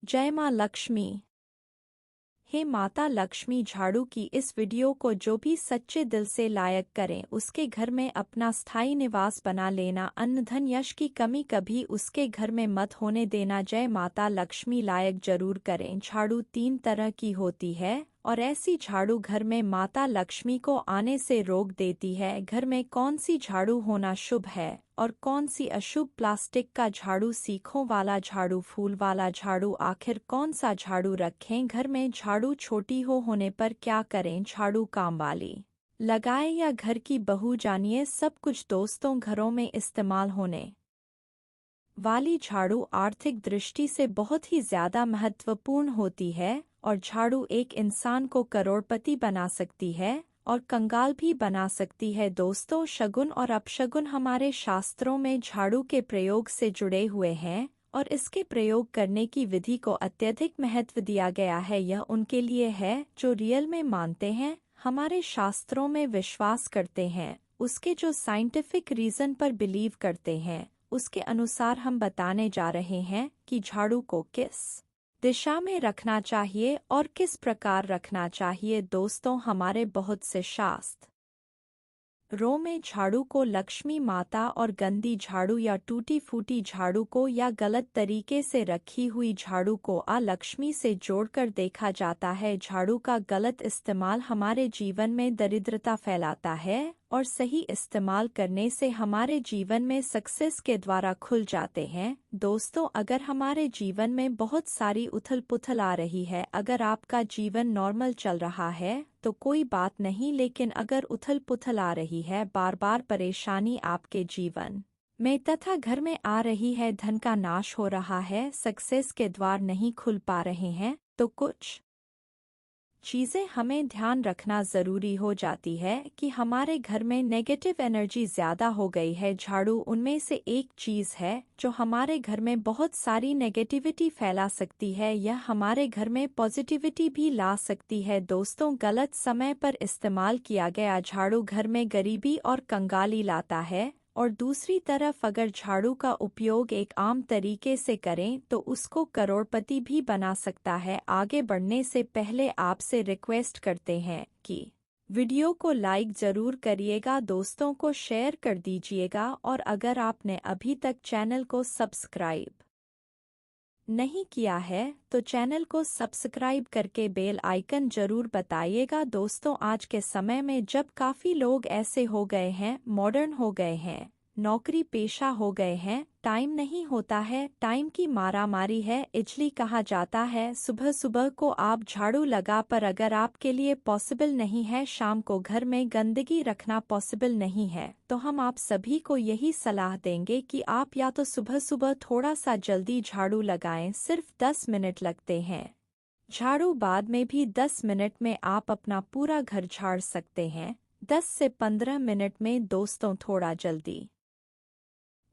जय माँ लक्ष्मी। हे माता लक्ष्मी, झाड़ू की इस वीडियो को जो भी सच्चे दिल से लायक करें उसके घर में अपना स्थायी निवास बना लेना। अन्न धन यश की कमी कभी उसके घर में मत होने देना। जय माता लक्ष्मी लायक जरूर करें। झाड़ू 3 तरह की होती है और ऐसी झाड़ू घर में माता लक्ष्मी को आने से रोक देती है। घर में कौन सी झाड़ू होना शुभ है और कौन सी अशुभ? प्लास्टिक का झाड़ू, सीखों वाला झाड़ू, फूल वाला झाड़ू, आखिर कौन सा झाड़ू रखें घर में? झाड़ू छोटी होने पर क्या करें? झाड़ू काम वाली लगाए या घर की बहू? जानिए सब कुछ दोस्तों। घरों में इस्तेमाल होने वाली झाड़ू आर्थिक दृष्टि से बहुत ही ज्यादा महत्वपूर्ण होती है और झाड़ू एक इंसान को करोड़पति बना सकती है और कंगाल भी बना सकती है। दोस्तों, शगुन और अपशगुन हमारे शास्त्रों में झाड़ू के प्रयोग से जुड़े हुए हैं और इसके प्रयोग करने की विधि को अत्यधिक महत्व दिया गया है। यह उनके लिए है जो रियल में मानते हैं, हमारे शास्त्रों में विश्वास करते हैं, उसके जो साइंटिफिक रीजन पर बिलीव करते हैं। उसके अनुसार हम बताने जा रहे हैं कि झाड़ू को किस दिशा में रखना चाहिए और किस प्रकार रखना चाहिए। दोस्तों, हमारे बहुत से शास्त्र रो में झाड़ू को लक्ष्मी माता और गंदी झाड़ू या टूटी फूटी झाड़ू को या गलत तरीके से रखी हुई झाड़ू को अलक्ष्मी से जोड़कर देखा जाता है। झाड़ू का गलत इस्तेमाल हमारे जीवन में दरिद्रता फैलाता है और सही इस्तेमाल करने से हमारे जीवन में सक्सेस के द्वारा खुल जाते हैं। दोस्तों, अगर हमारे जीवन में बहुत सारी उथल पुथल आ रही है, अगर आपका जीवन नॉर्मल चल रहा है तो कोई बात नहीं, लेकिन अगर उथल पुथल आ रही है, बार बार परेशानी आपके जीवन में तथा घर में आ रही है, धन का नाश हो रहा है, सक्सेस के द्वार नहीं खुल पा रहे हैं, तो कुछ चीज़ें हमें ध्यान रखना ज़रूरी हो जाती है कि हमारे घर में नेगेटिव एनर्जी ज़्यादा हो गई है। झाड़ू उनमें से एक चीज़ है जो हमारे घर में बहुत सारी नेगेटिविटी फैला सकती है। यह हमारे घर में पॉजिटिविटी भी ला सकती है। दोस्तों, गलत समय पर इस्तेमाल किया गया झाड़ू घर में गरीबी और कंगाली लाता है और दूसरी तरफ अगर झाड़ू का उपयोग एक आम तरीके से करें तो उसको करोड़पति भी बना सकता है। आगे बढ़ने से पहले आपसे रिक्वेस्ट करते हैं कि वीडियो को लाइक जरूर करिएगा, दोस्तों को शेयर कर दीजिएगा और अगर आपने अभी तक चैनल को सब्सक्राइब नहीं किया है तो चैनल को सब्सक्राइब करके बेल आइकन जरूर बताइएगा। दोस्तों, आज के समय में जब काफ़ी लोग ऐसे हो गए हैं, मॉडर्न हो गए हैं, नौकरी पेशा हो गए हैं, टाइम नहीं होता है, टाइम की मारामारी है, इसलिए कहा जाता है सुबह सुबह को आप झाड़ू लगा, पर अगर आपके लिए पॉसिबल नहीं है, शाम को घर में गंदगी रखना पॉसिबल नहीं है, तो हम आप सभी को यही सलाह देंगे कि आप या तो सुबह सुबह थोड़ा सा जल्दी झाड़ू लगाएं, सिर्फ 10 मिनट लगते हैं झाड़ू, बाद में भी 10 मिनट में आप अपना पूरा घर झाड़ सकते हैं, 10 से 15 मिनट में। दोस्तों, थोड़ा जल्दी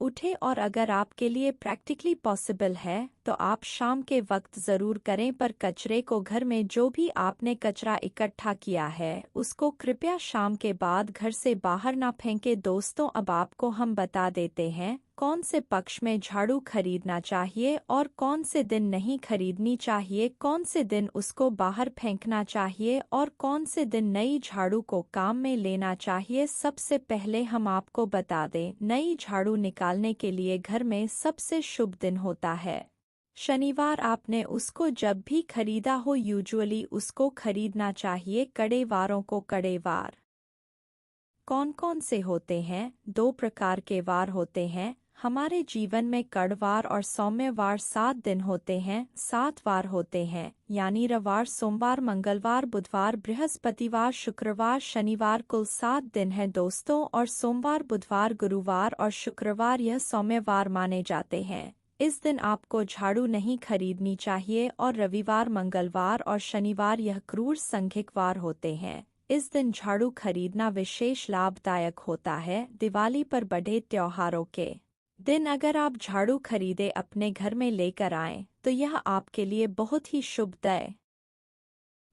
उठे और अगर आपके लिए प्रैक्टिकली पॉसिबल है तो आप शाम के वक्त ज़रूर करें, पर कचरे को घर में जो भी आपने कचरा इकट्ठा किया है उसको कृपया शाम के बाद घर से बाहर ना फेंके। दोस्तों, अब आपको हम बता देते हैं कौन से पक्ष में झाड़ू खरीदना चाहिए और कौन से दिन नहीं खरीदनी चाहिए, कौन से दिन उसको बाहर फेंकना चाहिए और कौन से दिन नई झाड़ू को काम में लेना चाहिए। सबसे पहले हम आपको बता दें, नई झाड़ू निकालने के लिए घर में सबसे शुभ दिन होता है शनिवार। आपने उसको जब भी खरीदा हो यूजुअली उसको खरीदना चाहिए। कड़े वारों को कड़े वार कौन कौन से होते हैं? 2 प्रकार के वार होते हैं हमारे जीवन में, कड़वार और सौम्यवार। 7 दिन होते हैं, 7 वार होते हैं, यानी रविवार, सोमवार, मंगलवार, बुधवार, बृहस्पतिवार, शुक्रवार, शनिवार, कुल 7 दिन हैं दोस्तों। और सोमवार, बुधवार, गुरुवार और शुक्रवार यह सौम्यवार माने जाते हैं। इस दिन आपको झाड़ू नहीं खरीदनी चाहिए और रविवार, मंगलवार और शनिवार यह क्रूर संघिक वार होते हैं। इस दिन झाड़ू खरीदना विशेष लाभदायक होता है। दिवाली पर बड़े त्योहारों के दिन अगर आप झाड़ू खरीदे अपने घर में लेकर आएं तो यह आपके लिए बहुत ही शुभदायक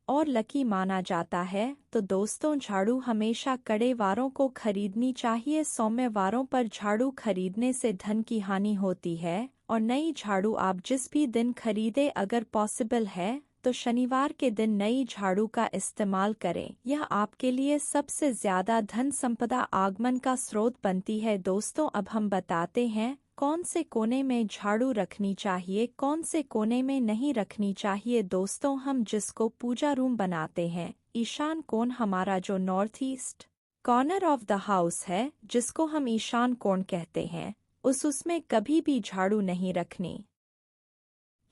और लकी माना जाता है। तो दोस्तों, झाड़ू हमेशा कड़े वारों को खरीदनी चाहिए। सौम्य वारों पर झाड़ू खरीदने से धन की हानि होती है और नई झाड़ू आप जिस भी दिन खरीदे, अगर पॉसिबल है तो शनिवार के दिन नई झाड़ू का इस्तेमाल करें। यह आपके लिए सबसे ज्यादा धन संपदा आगमन का स्रोत बनती है। दोस्तों, अब हम बताते हैं कौन से कोने में झाड़ू रखनी चाहिए, कौन से कोने में नहीं रखनी चाहिए। दोस्तों, हम जिसको पूजा रूम बनाते हैं, ईशान कोण हमारा जो north east corner of the house है, जिसको हम ईशान कोण कहते हैं, उसमें कभी भी झाड़ू नहीं रखनी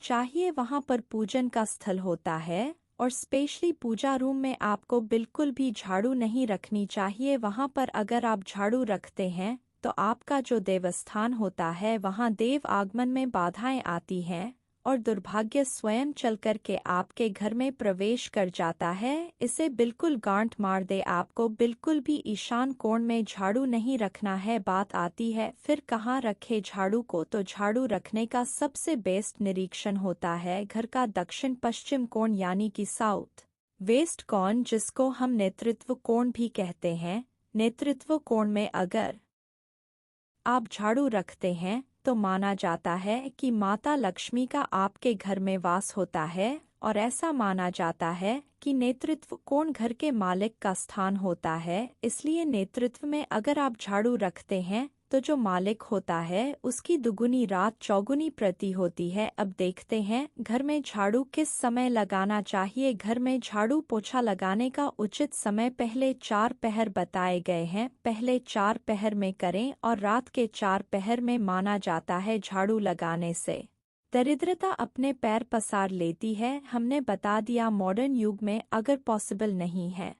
चाहिए। वहां पर पूजन का स्थल होता है और स्पेशली पूजा रूम में आपको बिल्कुल भी झाड़ू नहीं रखनी चाहिए। वहां पर अगर आप झाड़ू रखते हैं तो आपका जो देवस्थान होता है, वहां देव आगमन में बाधाएं आती हैं और दुर्भाग्य स्वयं चल कर के आपके घर में प्रवेश कर जाता है। इसे बिल्कुल गांठ मार दे। आपको बिल्कुल भी ईशान कोण में झाड़ू नहीं रखना है। बात आती है फिर कहाँ रखे झाड़ू को, तो झाड़ू रखने का सबसे बेस्ट निरीक्षण होता है घर का दक्षिण पश्चिम कोण, यानी कि साउथ वेस्ट कोण, जिसको हम नेतृत्व कोण भी कहते हैं। नेतृत्व कोण में अगर आप झाड़ू रखते हैं तो माना जाता है कि माता लक्ष्मी का आपके घर में वास होता है और ऐसा माना जाता है कि नेतृत्व कोण घर के मालिक का स्थान होता है। इसलिए नेतृत्व में अगर आप झाड़ू रखते हैं तो जो मालिक होता है उसकी दुगुनी रात चौगुनी प्रति होती है। अब देखते हैं घर में झाड़ू किस समय लगाना चाहिए। घर में झाड़ू पोछा लगाने का उचित समय पहले 4 पहर बताए गए हैं। पहले 4 पहर में करें और रात के 4 पहर में माना जाता है झाड़ू लगाने से दरिद्रता अपने पैर पसार लेती है। हमने बता दिया मॉडर्न युग में अगर पॉसिबल नहीं है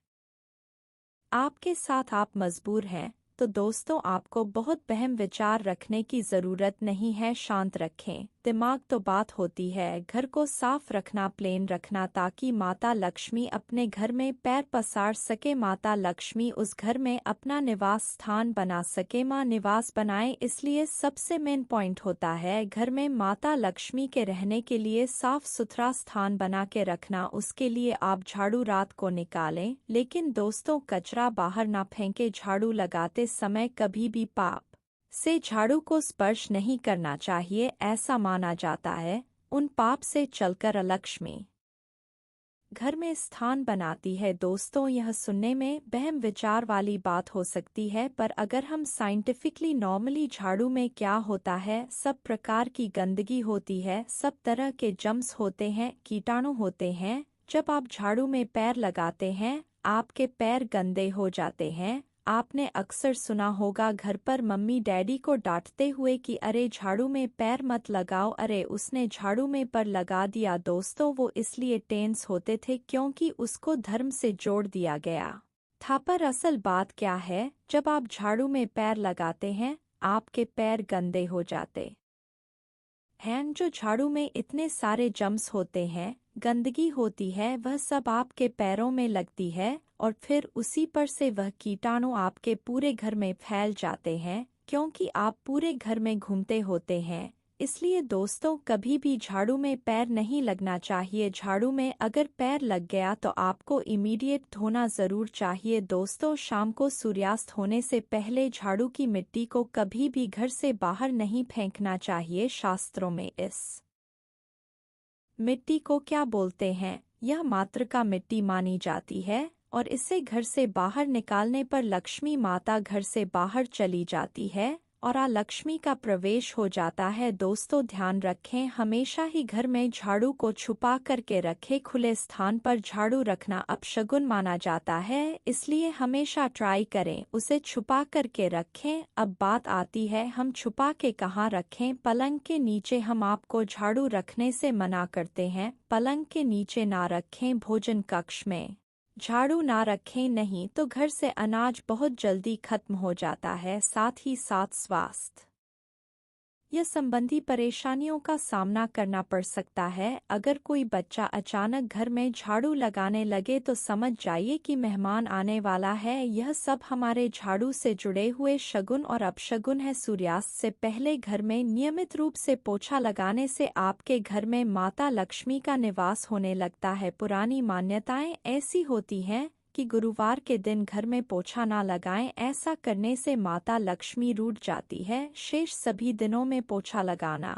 आपके साथ, आप मजबूर हैं, तो दोस्तों आपको बहुत बहम विचार रखने की ज़रूरत नहीं है। शांत रखें दिमाग तो बात होती है। घर को साफ रखना, प्लेन रखना, ताकि माता लक्ष्मी अपने घर में पैर पसार सके। माता लक्ष्मी उस घर में अपना निवास स्थान बना सके। माँ निवास बनाए, इसलिए सबसे मेन पॉइंट होता है घर में माता लक्ष्मी के रहने के लिए साफ सुथरा स्थान बना के रखना। उसके लिए आप झाड़ू रात को निकालें, लेकिन दोस्तों कचरा बाहर ना फेंके। झाड़ू लगाते समय कभी भी पाप से झाड़ू को स्पर्श नहीं करना चाहिए, ऐसा माना जाता है। उन पाप से चलकर लक्ष्मी घर में स्थान बनाती है। दोस्तों, यह सुनने में बहम विचार वाली बात हो सकती है, पर अगर हम साइंटिफिकली नॉर्मली झाड़ू में क्या होता है, सब प्रकार की गंदगी होती है, सब तरह के जम्स होते हैं, कीटाणु होते हैं। जब आप झाड़ू में पैर लगाते हैं आपके पैर गंदे हो जाते हैं। आपने अक्सर सुना होगा घर पर मम्मी डैडी को डांटते हुए कि अरे झाड़ू में पैर मत लगाओ, अरे उसने झाड़ू में पर लगा दिया। दोस्तों, वो इसलिए टेंस होते थे क्योंकि उसको धर्म से जोड़ दिया गया था। पर असल बात क्या है, जब आप झाड़ू में पैर लगाते हैं आपके पैर गंदे हो जाते हैं। जो झाड़ू में इतने सारे जम्स होते हैं, गंदगी होती है, वह सब आपके पैरों में लगती है और फिर उसी पर से वह कीटाणु आपके पूरे घर में फैल जाते हैं, क्योंकि आप पूरे घर में घूमते होते हैं। इसलिए दोस्तों कभी भी झाड़ू में पैर नहीं लगना चाहिए। झाड़ू में अगर पैर लग गया तो आपको इमीडिएट धोना जरूर चाहिए। दोस्तों, शाम को सूर्यास्त होने से पहले झाड़ू की मिट्टी को कभी भी घर से बाहर नहीं फेंकना चाहिए। शास्त्रों में इस मिट्टी को क्या बोलते हैं, यह मातृका मिट्टी मानी जाती है और इसे घर से बाहर निकालने पर लक्ष्मी माता घर से बाहर चली जाती है और लक्ष्मी का प्रवेश हो जाता है। दोस्तों ध्यान रखें, हमेशा ही घर में झाड़ू को छुपा करके रखें। खुले स्थान पर झाड़ू रखना अपशगुन माना जाता है, इसलिए हमेशा ट्राई करें उसे छुपा करके रखें। अब बात आती है हम छुपा के कहाँ रखें। पलंग के नीचे हम आपको झाड़ू रखने से मना करते हैं। पलंग के नीचे ना रखें। भोजन कक्ष में झाड़ू ना रखें, नहीं तो घर से अनाज बहुत जल्दी खत्म हो जाता है। साथ ही साथ स्वास्थ्य यह संबंधी परेशानियों का सामना करना पड़ सकता है। अगर कोई बच्चा अचानक घर में झाड़ू लगाने लगे तो समझ जाइए कि मेहमान आने वाला है। यह सब हमारे झाड़ू से जुड़े हुए शगुन और अपशगुन है। सूर्यास्त से पहले घर में नियमित रूप से पोछा लगाने से आपके घर में माता लक्ष्मी का निवास होने लगता है। पुरानी मान्यताएं ऐसी होती हैं कि गुरुवार के दिन घर में पोछा ना लगाएं, ऐसा करने से माता लक्ष्मी रूठ जाती है। शेष सभी दिनों में पोछा लगाना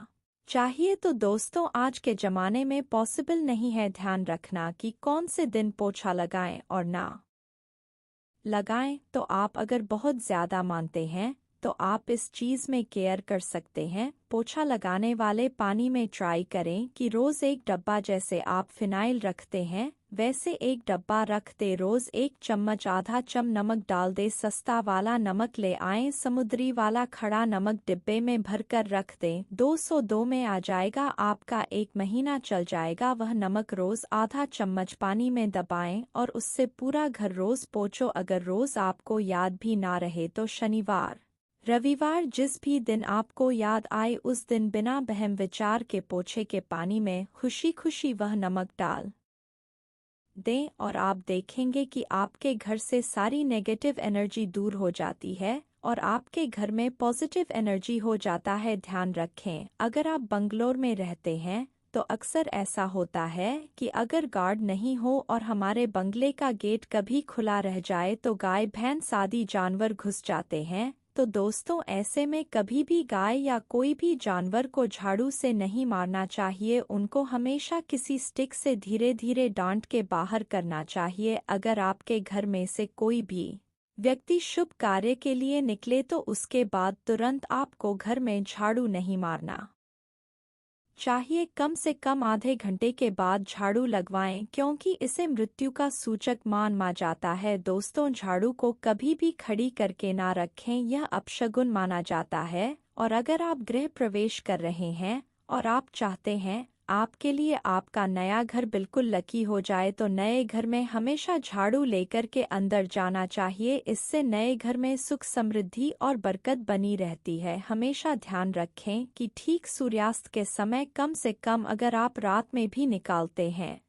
चाहिए तो दोस्तों आज के ज़माने में पॉसिबल नहीं है ध्यान रखना कि कौन से दिन पोछा लगाएं और ना लगाएं, तो आप अगर बहुत ज़्यादा मानते हैं तो आप इस चीज़ में केयर कर सकते हैं। पोछा लगाने वाले पानी में ट्राई करें कि रोज़ एक डब्बा, जैसे आप फिनाइल रखते हैं वैसे एक डब्बा रख दे। रोज़ 1 चम्मच आधा नमक डाल दे। सस्ता वाला नमक ले आएं, समुद्री वाला खड़ा नमक डिब्बे में भरकर रख दें। 202 में आ जाएगा, आपका 1 महीना चल जाएगा। वह नमक रोज़ आधा चम्मच पानी में दबाएं और उससे पूरा घर रोज़ पोंछो। अगर रोज़ आपको याद भी ना रहे तो शनिवार रविवार जिस भी दिन आपको याद आए उस दिन बिना बहम विचार के पोछे के पानी में खुशी खुशी वह नमक डाल दें और आप देखेंगे कि आपके घर से सारी नेगेटिव एनर्जी दूर हो जाती है और आपके घर में पॉजिटिव एनर्जी हो जाता है। ध्यान रखें, अगर आप बंगलोर में रहते हैं तो अक्सर ऐसा होता है कि अगर गार्ड नहीं हो और हमारे बंगले का गेट कभी खुला रह जाए तो गाय भैंस आदि जानवर घुस जाते हैं। तो दोस्तों ऐसे में कभी भी गाय या कोई भी जानवर को झाड़ू से नहीं मारना चाहिए, उनको हमेशा किसी स्टिक से धीरे धीरे डांट के बाहर करना चाहिए। अगर आपके घर में से कोई भी व्यक्ति शुभ कार्य के लिए निकले तो उसके बाद तुरंत आपको घर में झाड़ू नहीं मारना चाहिए। कम से कम आधे घंटे के बाद झाड़ू लगवाएं, क्योंकि इसे मृत्यु का सूचक माना जाता है। दोस्तों झाड़ू को कभी भी खड़ी करके ना रखें, यह अपशगुन माना जाता है। और अगर आप गृह प्रवेश कर रहे हैं और आप चाहते हैं आपके लिए आपका नया घर बिल्कुल लकी हो जाए तो नए घर में हमेशा झाड़ू लेकर के अंदर जाना चाहिए। इससे नए घर में सुख समृद्धि और बरकत बनी रहती है। हमेशा ध्यान रखें कि ठीक सूर्यास्त के समय कम से कम अगर आप रात में भी निकालते हैं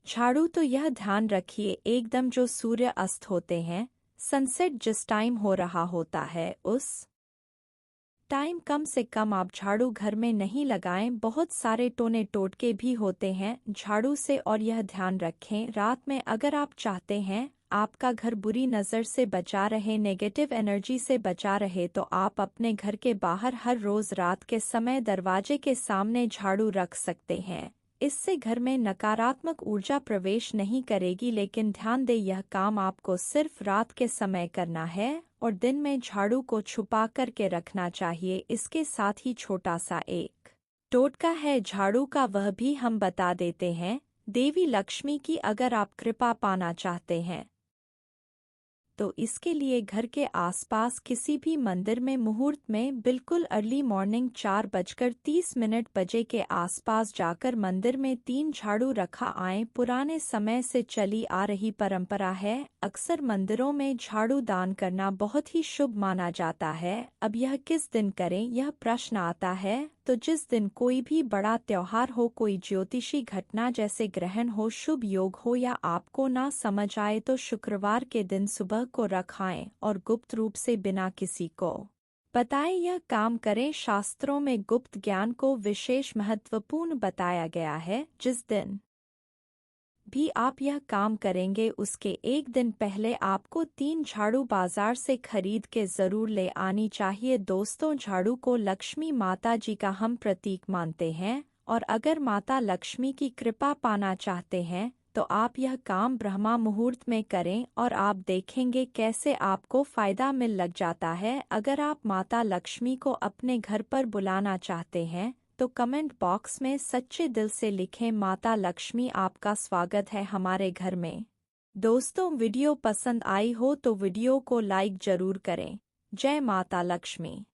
झाड़ू तो यह ध्यान रखिए एकदम जो सूर्य अस्त होते हैं, सनसेट जिस टाइम हो रहा होता है उस टाइम कम से कम आप झाड़ू घर में नहीं लगाएं। बहुत सारे टोने टोटके भी होते हैं झाड़ू से, और यह ध्यान रखें रात में अगर आप चाहते हैं आपका घर बुरी नज़र से बचा रहे, नेगेटिव एनर्जी से बचा रहे, तो आप अपने घर के बाहर हर रोज़ रात के समय दरवाजे के सामने झाड़ू रख सकते हैं। इससे घर में नकारात्मक ऊर्जा प्रवेश नहीं करेगी। लेकिन ध्यान दें यह काम आपको सिर्फ रात के समय करना है और दिन में झाड़ू को छुपा करके रखना चाहिए। इसके साथ ही छोटा सा एक टोटका है झाड़ू का, वह भी हम बता देते हैं। देवी लक्ष्मी की अगर आप कृपा पाना चाहते हैं तो इसके लिए घर के आसपास किसी भी मंदिर में मुहूर्त में बिल्कुल अर्ली मॉर्निंग 4:30 बजे के आसपास जाकर मंदिर में 3 झाड़ू रखा आएं। पुराने समय से चली आ रही परंपरा है। अक्सर मंदिरों में झाड़ू दान करना बहुत ही शुभ माना जाता है। अब यह किस दिन करें यह प्रश्न आता है, तो जिस दिन कोई भी बड़ा त्योहार हो, कोई ज्योतिषी घटना जैसे ग्रहण हो, शुभ योग हो, या आपको ना समझ आए तो शुक्रवार के दिन सुबह को रखाएं और गुप्त रूप से बिना किसी को बताए यह काम करें। शास्त्रों में गुप्त ज्ञान को विशेष महत्वपूर्ण बताया गया है। जिस दिन भी आप यह काम करेंगे उसके एक दिन पहले आपको 3 झाड़ू बाजार से खरीद के जरूर ले आनी चाहिए। दोस्तों झाड़ू को लक्ष्मी माता जी का हम प्रतीक मानते हैं, और अगर माता लक्ष्मी की कृपा पाना चाहते हैं तो आप यह काम ब्रह्मा मुहूर्त में करें और आप देखेंगे कैसे आपको फायदा मिल लग जाता है। अगर आप माता लक्ष्मी को अपने घर पर बुलाना चाहते हैं तो कमेंट बॉक्स में सच्चे दिल से लिखें, माता लक्ष्मी आपका स्वागत है हमारे घर में। दोस्तों वीडियो पसंद आई हो तो वीडियो को लाइक जरूर करें। जय माता लक्ष्मी।